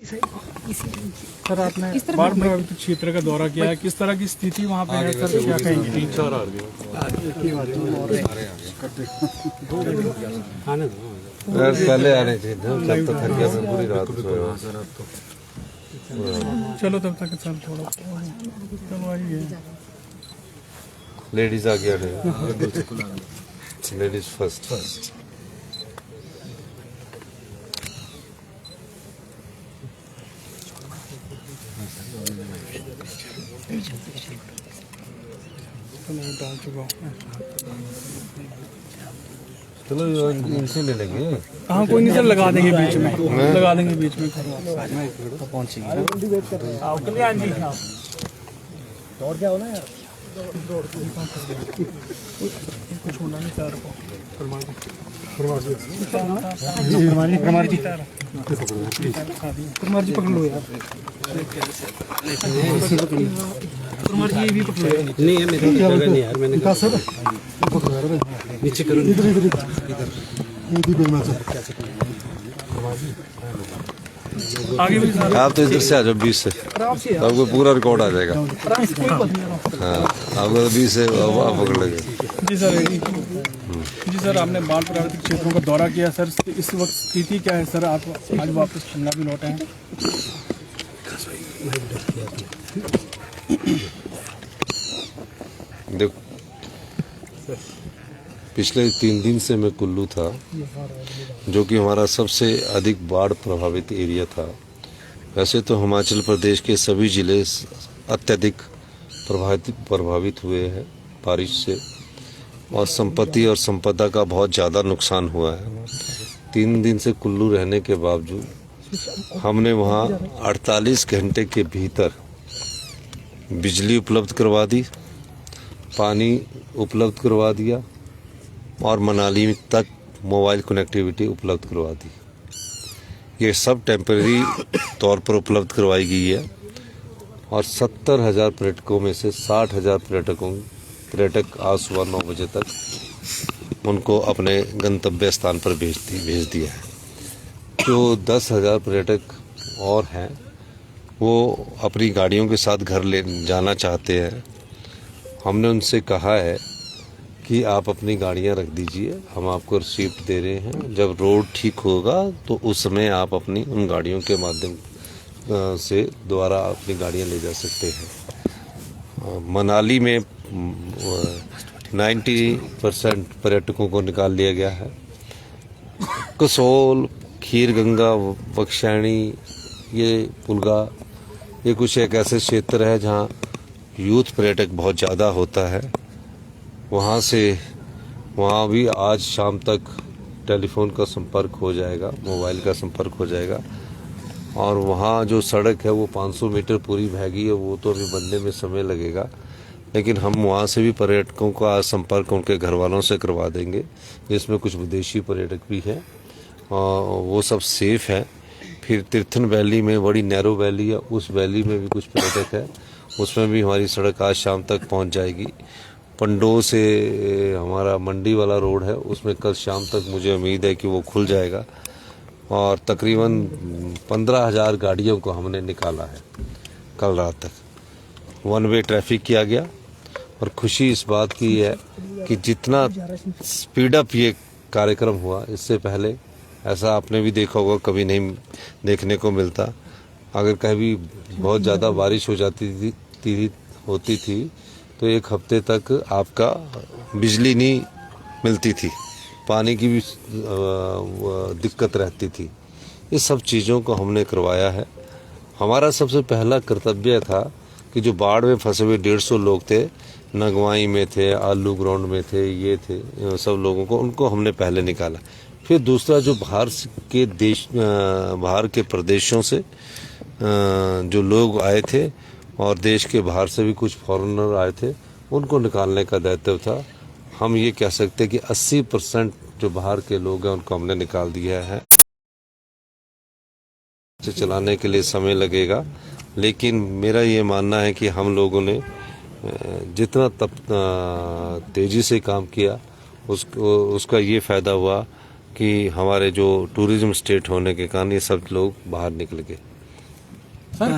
Sir आपने बाढ़ प्रभावित क्षेत्र का दौरा किया है, किस तरह की स्थिति वहाँ पे है सर, क्या कहेंगे? पहले आने थे तब तो थक गया मैं, पूरी रात सोया। चलो तब तक सर थोड़ा चलो आइए। लेडीज आ गया लेडीज फर्स्ट। डाल चुका हूँ। चलो इनसे ले लेंगे। हाँ कोई नहीं सर, लगा देंगे बीच में, लगा देंगे बीच में। और क्या होना यार, कुछ होना नहीं सर को। जी पकड़ लो यार, जी भी पकड़ लो। नहीं है मेरी जगह नहीं यार, मैंने कहा सर नीचे करो, इधर इधर आगे भी सर। आप तो इधर से आ जाओ 20 से, आपको पूरा रिकॉर्ड आ जाएगा। हाँ आपको 20 से आप पकड़ लेंगे। जी सर, जी सर आपने बाढ़ प्रभावित क्षेत्रों का दौरा किया सर, इस वक्त स्थिति क्या है सर? आप आज वापस शिमला भी लौटे हैं। देखो पिछले 3 दिन से मैं कुल्लू था, जो कि हमारा सबसे अधिक बाढ़ प्रभावित एरिया था। वैसे तो हिमाचल प्रदेश के सभी जिले अत्यधिक प्रभावित हुए हैं बारिश से, और संपत्ति और संपदा का बहुत ज़्यादा नुकसान हुआ है। 3 दिन से कुल्लू रहने के बावजूद हमने वहाँ 48 घंटे के भीतर बिजली उपलब्ध करवा दी, पानी उपलब्ध करवा दिया, और मनाली तक मोबाइल कनेक्टिविटी उपलब्ध करवा दी। ये सब टेम्परेरी तौर पर उपलब्ध करवाई गई है, और 70,000 पर्यटकों में से 60,000 पर्यटक आज सुबह 9 बजे तक उनको अपने गंतव्य स्थान पर भेज दिया है। जो 10,000 पर्यटक और हैं वो अपनी गाड़ियों के साथ घर ले जाना चाहते हैं। हमने उनसे कहा है कि आप अपनी गाड़ियां रख दीजिए, हम आपको रिसीप्ट दे रहे हैं, जब रोड ठीक होगा तो उस समय आप अपनी उन गाड़ियों के माध्यम से दोबारा अपनी गाड़ियां ले जा सकते हैं। मनाली में 90% पर्यटकों को निकाल लिया गया है। कसोल, खीर गंगा, बख्शैनी, ये पुलगा, ये कुछ एक ऐसे क्षेत्र है जहाँ यूथ पर्यटक बहुत ज़्यादा होता है। वहाँ भी आज शाम तक टेलीफोन का संपर्क हो जाएगा, मोबाइल का संपर्क हो जाएगा, और वहाँ जो सड़क है वो 500 मीटर पूरी बहेगी है, वो तो अभी बनने में समय लगेगा, लेकिन हम वहाँ से भी पर्यटकों का संपर्क उनके घर वालों से करवा देंगे, जिसमें कुछ विदेशी पर्यटक भी हैं, और वो सब सेफ है। फिर तीर्थन वैली में बड़ी नैरो वैली है, उस वैली में भी कुछ पर्यटक है, उसमें भी हमारी सड़क आज शाम तक पहुँच जाएगी। पंडो से हमारा मंडी वाला रोड है, उसमें कल शाम तक मुझे उम्मीद है कि वो खुल जाएगा, और तकरीबन 15,000 गाड़ियों को हमने निकाला है कल रात तक। 1 वे ट्रैफिक किया गया, और खुशी इस बात की है कि जितना स्पीड अप ये कार्यक्रम हुआ, इससे पहले ऐसा आपने भी देखा होगा, कभी नहीं देखने को मिलता। अगर कभी बहुत ज़्यादा बारिश हो होती थी तो 1 हफ्ते तक आपका बिजली नहीं मिलती थी, पानी की भी दिक्कत रहती थी। ये सब चीज़ों को हमने करवाया है। हमारा सबसे पहला कर्तव्य था कि जो बाढ़ में फंसे हुए 150 लोग थे, नगवाई में थे, आलू ग्राउंड में थे, ये थे, सब लोगों को उनको हमने पहले निकाला। फिर दूसरा जो बाहर के प्रदेशों से जो लोग आए थे, और देश के बाहर से भी कुछ फॉरेनर आए थे, उनको निकालने का दायित्व था। हम ये कह सकते हैं कि 80% जो बाहर के लोग हैं उनको हमने निकाल दिया है। चलाने के लिए समय लगेगा, लेकिन मेरा ये मानना है कि हम लोगों ने जितना तेज़ी से काम किया उसका ये फ़ायदा हुआ कि हमारे जो टूरिज्म स्टेट होने के कारण ये सब लोग बाहर निकल गए।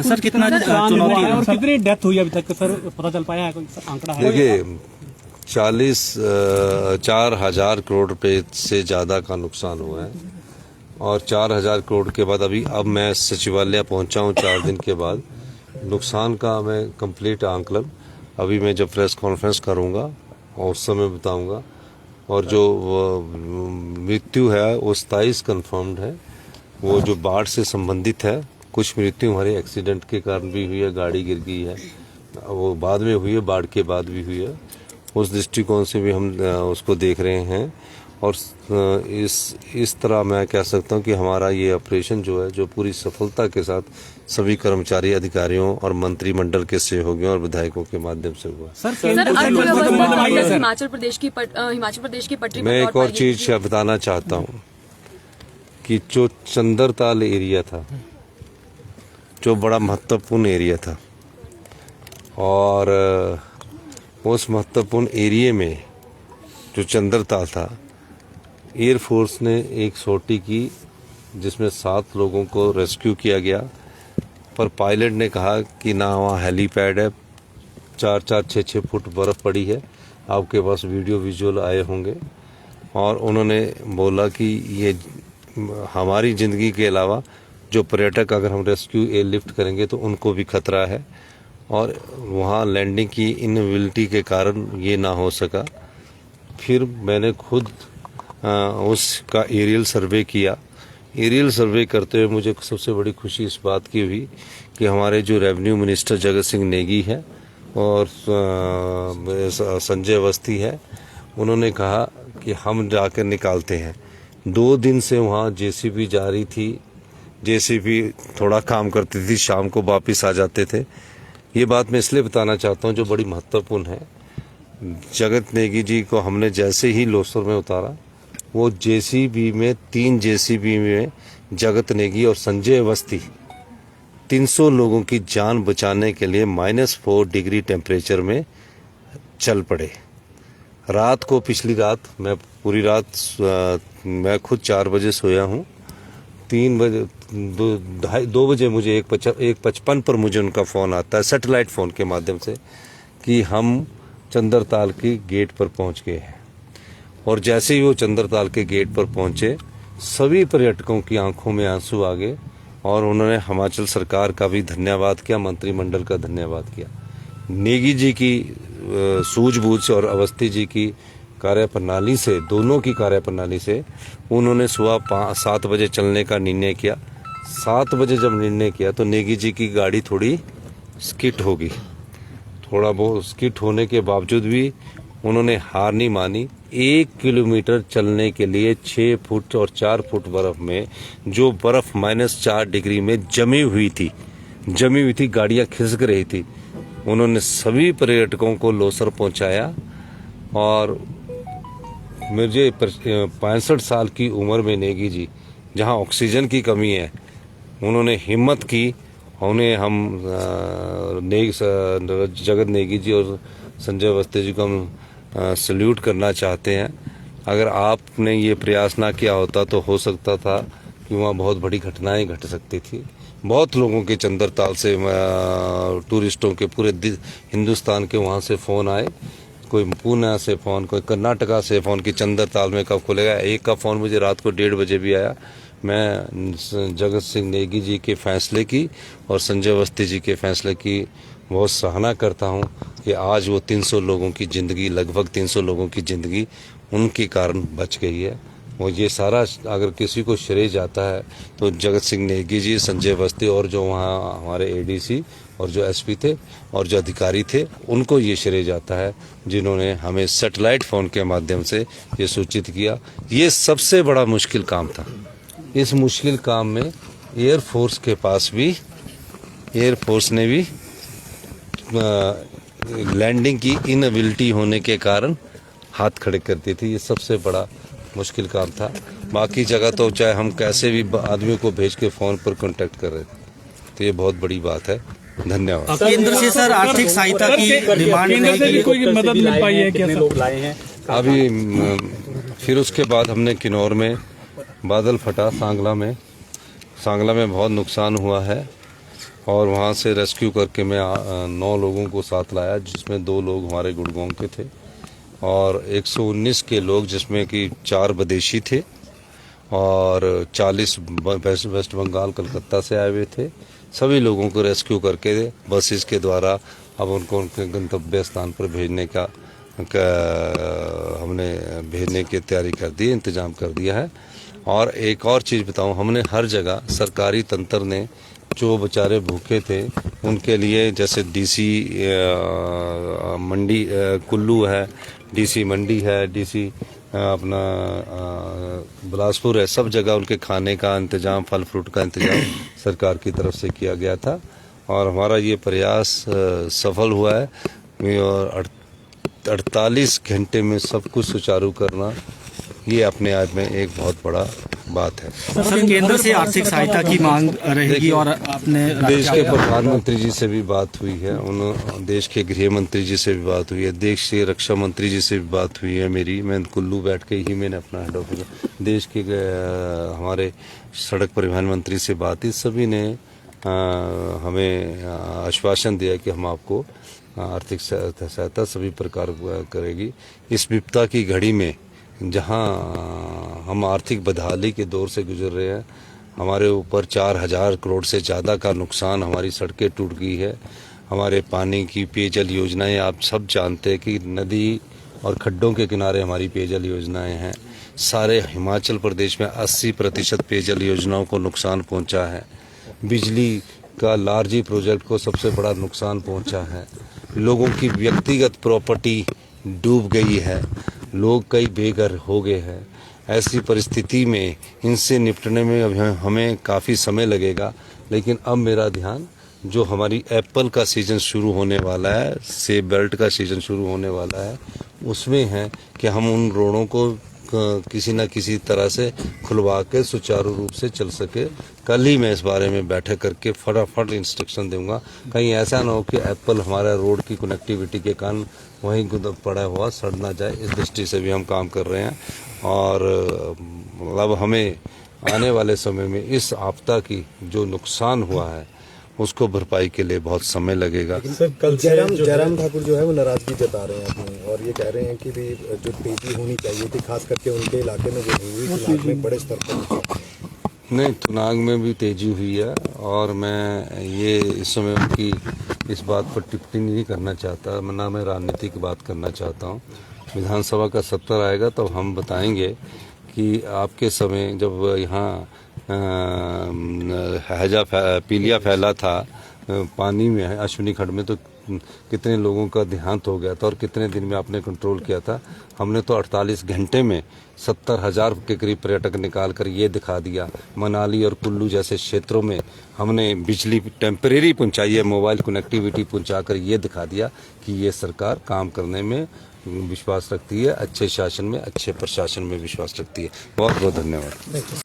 सर कितना नुकसान हुआ है और कितनी डेथ हुई अभी तक सर, पता चल पाया है कोई आंकड़ा है? देखिए 4,000 करोड़ रुपए से ज़्यादा का नुकसान हुआ है और 4,000 करोड़ के बाद अब मैं सचिवालय पहुंचा हूं 4 दिन के बाद। नुकसान का मैं कंप्लीट आंकलन अभी मैं जब प्रेस कॉन्फ्रेंस करूंगा और उस समय बताऊंगा। और जो मृत्यु है वो 27 कन्फर्म्ड है, वो जो बाढ़ से संबंधित है। कुछ मृत्यु हमारे एक्सीडेंट के कारण भी हुई है, गाड़ी गिर गई है, वो बाद में हुई है, बाढ़ के बाद भी हुई है। उस दृष्टिकोण से भी हम उसको देख रहे हैं। और इस तरह मैं कह सकता हूं कि हमारा ये ऑपरेशन जो है जो पूरी सफलता के साथ सभी कर्मचारी, अधिकारियों और मंत्रिमंडल के सहयोगियों और विधायकों के माध्यम से हुआ। सर हिमाचल प्रदेश की पटरी मैं एक और चीज बताना चाहता हूं कि जो चंद्रताल एरिया था, जो बड़ा महत्वपूर्ण एरिया था, और उस महत्वपूर्ण एरिया में जो चंद्रताल था, एयरफोर्स ने एक सॉर्टी की जिसमें 7 लोगों को रेस्क्यू किया गया। पर पायलट ने कहा कि ना वहाँ हेलीपैड है, 4-4, 6-6 फुट बर्फ पड़ी है। आपके पास वीडियो विजुअल आए होंगे। और उन्होंने बोला कि ये हमारी ज़िंदगी के अलावा जो पर्यटक अगर हम रेस्क्यू एयरलिफ्ट करेंगे तो उनको भी खतरा है। और वहाँ लैंडिंग की इनएबिलिटी के कारण ये ना हो सका। फिर मैंने खुद उसका एरियल सर्वे किया। एरियल सर्वे करते हुए मुझे सबसे बड़ी खुशी इस बात की हुई कि हमारे जो रेवेन्यू मिनिस्टर जगत सिंह नेगी है और संजय अवस्थी है, उन्होंने कहा कि हम जाकर निकालते हैं। 2 दिन से वहाँ जेसीबी जा रही थी, जेसीबी थोड़ा काम करती थी, शाम को वापस आ जाते थे। ये बात मैं इसलिए बताना चाहता हूँ जो बड़ी महत्वपूर्ण है। जगत नेगी जी को हमने जैसे ही लोसर में उतारा, वो जेसीबी में 3 जेसीबी में जगत नेगी और संजय अवस्थी 300 लोगों की जान बचाने के लिए -4 डिग्री टेम्परेचर में चल पड़े। रात को, पिछली रात मैं पूरी रात मैं खुद 4 बजे सोया हूँ। 3 बजे 2 बजे मुझे 1:55 पर मुझे उनका फ़ोन आता है सैटेलाइट फ़ोन के माध्यम से कि हम चंद्रताल की गेट पर पहुँच गए हैं। और जैसे ही वो चंद्रताल के गेट पर पहुंचे, सभी पर्यटकों की आंखों में आंसू आ गए और उन्होंने हिमाचल सरकार का भी धन्यवाद किया, मंत्रिमंडल का धन्यवाद किया। नेगी जी की सूझबूझ से और अवस्थी जी की कार्यप्रणाली से, दोनों की कार्यप्रणाली से उन्होंने सुबह 7 बजे चलने का निर्णय किया। 7 बजे जब निर्णय किया तो नेगी जी की गाड़ी थोड़ी स्किट होगी। थोड़ा बहुत स्किट होने के बावजूद भी उन्होंने हार नहीं मानी। 1 किलोमीटर चलने के लिए 6 फुट और 4 फुट बर्फ में, जो बर्फ -4 डिग्री में जमी हुई थी, गाड़ियां खिसक रही थी, उन्होंने सभी पर्यटकों को लोसर पहुंचाया। और मुझे 65 साल की उम्र में नेगी जी, जहां ऑक्सीजन की कमी है, उन्होंने हिम्मत की। उन्हें हम जगत नेगी जी और संजय अवस्थी जी को हम सल्यूट करना चाहते हैं। अगर आपने ये प्रयास ना किया होता तो हो सकता था कि वहाँ बहुत बड़ी घटनाएं घट सकती थी। बहुत लोगों के चंद्रताल से, टूरिस्टों के पूरे हिंदुस्तान के वहाँ से फ़ोन आए। कोई पूना से फ़ोन, कोई कर्नाटका से फ़ोन कि चंद्रताल में कब खुलेगा। एक का फ़ोन मुझे रात को 1:30 बजे भी आया। मैं जगत सिंह नेगी जी के फैसले की और संजय अवस्थी जी के फैसले की बहुत सराहना करता हूं कि आज वो 300 लोगों की ज़िंदगी, लगभग 300 लोगों की ज़िंदगी उनके कारण बच गई है। और ये सारा अगर किसी को श्रेय जाता है तो जगत सिंह नेगी जी, संजय अवस्थी और जो वहाँ हमारे एडीसी और जो एसपी थे और जो अधिकारी थे, उनको ये श्रेय जाता है जिन्होंने हमें सैटेलाइट फ़ोन के माध्यम से ये सूचित किया। ये सबसे बड़ा मुश्किल काम था। इस मुश्किल काम में एयरफोर्स के पास भी, एयरफोर्स ने भी लैंडिंग की इनएबिलिटी होने के कारण हाथ खड़े करती थी। ये सबसे बड़ा मुश्किल काम था। बाकी जगह तो चाहे हम कैसे भी आदमियों को भेज के फ़ोन पर कांटेक्ट कर रहे थे, तो ये बहुत बड़ी बात है। धन्यवाद। केंद्र से सर आर्थिक सहायता की डिमांड कोई मदद मिल पाई है क्या? लोग लाए हैं अभी फिर उसके बाद हमने किन्नौर में बादल फटा, सांगला में बहुत नुकसान हुआ है। और वहाँ से रेस्क्यू करके मैं 9 लोगों को साथ लाया, जिसमें 2 लोग हमारे गुड़गांव के थे और 119 के लोग जिसमें कि 4 विदेशी थे और 40 वेस्ट बंगाल कलकत्ता से आए हुए थे। सभी लोगों को रेस्क्यू करके बसेस के द्वारा अब उनको उनके गंतव्य स्थान पर भेजने का हमने भेजने की तैयारी कर दी, इंतजाम कर दिया है। और एक और चीज़ बताऊं, हमने हर जगह सरकारी तंत्र ने जो बेचारे भूखे थे उनके लिए, जैसे डीसी मंडी कुल्लू है, डीसी मंडी है, डीसी अपना बिलासपुर है, सब जगह उनके खाने का इंतजाम, फल फ्रूट का इंतजाम सरकार की तरफ से किया गया था और हमारा ये प्रयास सफल हुआ है। और 48 घंटे में सब कुछ सुचारू करना ये अपने आप में एक बहुत बड़ा बात है। सर, केंद्र से आर्थिक सहायता की मांग रहेगी और अपने देश के प्रधानमंत्री जी से भी बात हुई है, उन देश के गृह मंत्री जी से भी बात हुई है, देश के रक्षा मंत्री जी से भी बात हुई है मेरी। मैं कुल्लू बैठ के ही मैंने अपना हेड ऑफिस, देश के हमारे सड़क परिवहन मंत्री से बात की, सभी ने हमें आश्वासन दिया कि हम आपको आर्थिक सहायता सभी प्रकार करेगी। इस विपदा की घड़ी में जहां हम आर्थिक बदहाली के दौर से गुजर रहे हैं, हमारे ऊपर 4000 करोड़ से ज़्यादा का नुकसान, हमारी सड़कें टूट गई है, हमारे पानी की पेयजल योजनाएं, आप सब जानते हैं कि नदी और खड्डों के किनारे हमारी पेयजल योजनाएं हैं। सारे हिमाचल प्रदेश में 80% पेयजल योजनाओं को नुकसान पहुंचा है। बिजली का लारजी प्रोजेक्ट को सबसे बड़ा नुकसान पहुंचा है। लोगों की व्यक्तिगत प्रॉपर्टी डूब गई है, लोग कई बेघर हो गए हैं। ऐसी परिस्थिति में इनसे निपटने में अब हमें काफ़ी समय लगेगा, लेकिन अब मेरा ध्यान जो हमारी एप्पल का सीज़न शुरू होने वाला है, सेब बेल्ट का सीज़न शुरू होने वाला है, उसमें है कि हम उन रोडों को किसी न किसी तरह से खुलवा के सुचारू रूप से चल सके। कल ही मैं इस बारे में बैठक करके फटाफट इंस्ट्रक्शन दूंगा, कहीं ऐसा ना हो कि एप्पल हमारा रोड की कनेक्टिविटी के कारण वहीं पड़ा हुआ सड़ ना जाए। इस दृष्टि से भी हम काम कर रहे हैं और मतलब हमें आने वाले समय में इस आपदा की जो नुकसान हुआ है उसको भरपाई के लिए बहुत समय लगेगा। सर, कल जयराम ठाकुर जो है वो नाराजगी जता रहे हैं अपनी और ये कह रहे हैं कि भी जो तेजी होनी चाहिए थी, खास करके उनके इलाके में जो हुई में बड़े स्तर पर। नहीं, थुनाग में भी तेजी हुई है और मैं ये इस समय उनकी इस बात पर टिप्पणी नहीं करना चाहता, ना मैं राजनीति की बात करना चाहता हूँ। विधानसभा का सत्र आएगा तब हम बताएंगे कि आपके समय जब यहाँ हैजा पीलिया फैला था पानी में, अश्विनी खड्ड में, तो कितने लोगों का देहांत हो गया था और कितने दिन में आपने कंट्रोल किया था। हमने तो 48 घंटे में 70,000 के करीब पर्यटक निकाल कर ये दिखा दिया। मनाली और कुल्लू जैसे क्षेत्रों में हमने बिजली टेम्परेरी पहुंचाई है, मोबाइल कनेक्टिविटी पहुंचाकर ये दिखा दिया कि ये सरकार काम करने में विश्वास रखती है, अच्छे शासन में, अच्छे प्रशासन में विश्वास रखती है। बहुत बहुत धन्यवाद।